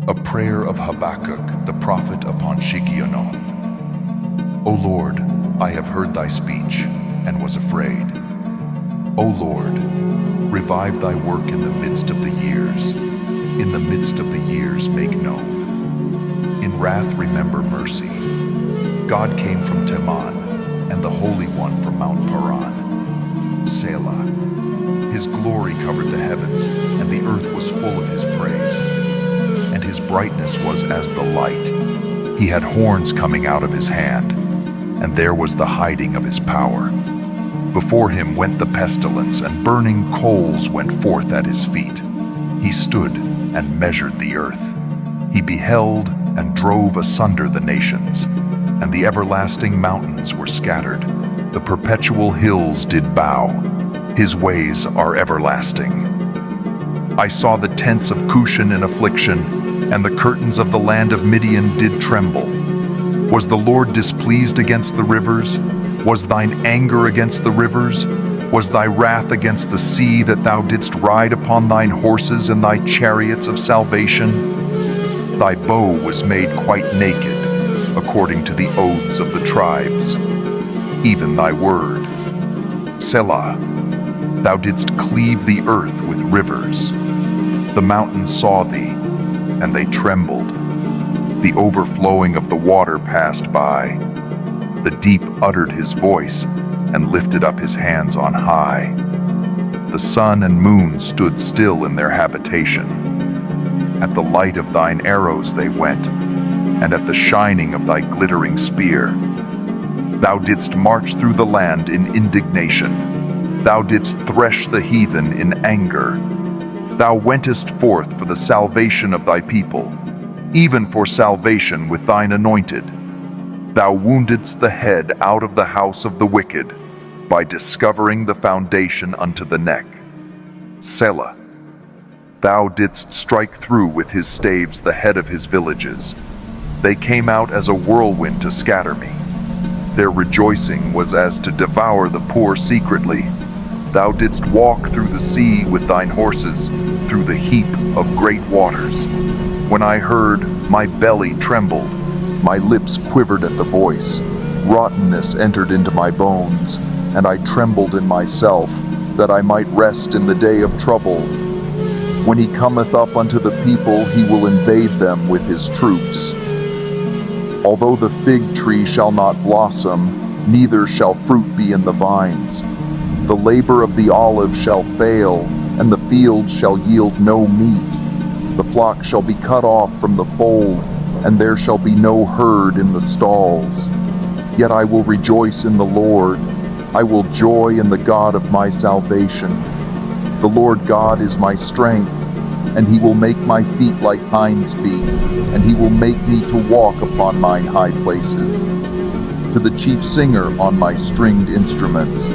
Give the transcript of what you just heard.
A prayer of Habakkuk the prophet upon Shigionoth. O Lord, I have heard thy speech, and was afraid. O Lord, revive thy work in the midst of the years. In the midst of the years make known. In wrath remember mercy. God came from Teman, and the Holy One from Mount Paran. Selah. His glory covered the heavens, and the earth was full of his praise. And his brightness was as the light. He had horns coming out of his hand, and there was the hiding of his power. Before him went the pestilence, and burning coals went forth at his feet. He stood and measured the earth. He beheld and drove asunder the nations, and the everlasting mountains were scattered. The perpetual hills did bow. His ways are everlasting. I saw the tents of Cushan in affliction, and the curtains of the land of Midian did tremble. Was the Lord displeased against the rivers? Was thine anger against the rivers? Was thy wrath against the sea, that thou didst ride upon thine horses and thy chariots of salvation? Thy bow was made quite naked, according to the oaths of the tribes, even thy word. Selah, thou didst cleave the earth with rivers. The mountains saw thee, and they trembled. The overflowing of the water passed by. The deep uttered his voice, and lifted up his hands on high. The sun and moon stood still in their habitation. At the light of thine arrows they went, and at the shining of thy glittering spear. Thou didst march through the land in indignation. Thou didst thresh the heathen in anger. Thou wentest forth for the salvation of thy people, even for salvation with thine anointed. Thou woundedst the head out of the house of the wicked, by discovering the foundation unto the neck. Selah. Thou didst strike through with his staves the head of his villages. They came out as a whirlwind to scatter me. Their rejoicing was as to devour the poor secretly. Thou didst walk through the sea with thine horses, through the heap of great waters. When I heard, my belly trembled, my lips quivered at the voice. Rottenness entered into my bones, and I trembled in myself, that I might rest in the day of trouble. When he cometh up unto the people, he will invade them with his troops. Although the fig tree shall not blossom, neither shall fruit be in the vines. The labor of the olive shall fail, and the field shall yield no meat. The flock shall be cut off from the fold, and there shall be no herd in the stalls. Yet I will rejoice in the Lord. I will joy in the God of my salvation. The Lord God is my strength, and he will make my feet like hinds' feet, and he will make me to walk upon mine high places. To the chief singer on my stringed instruments,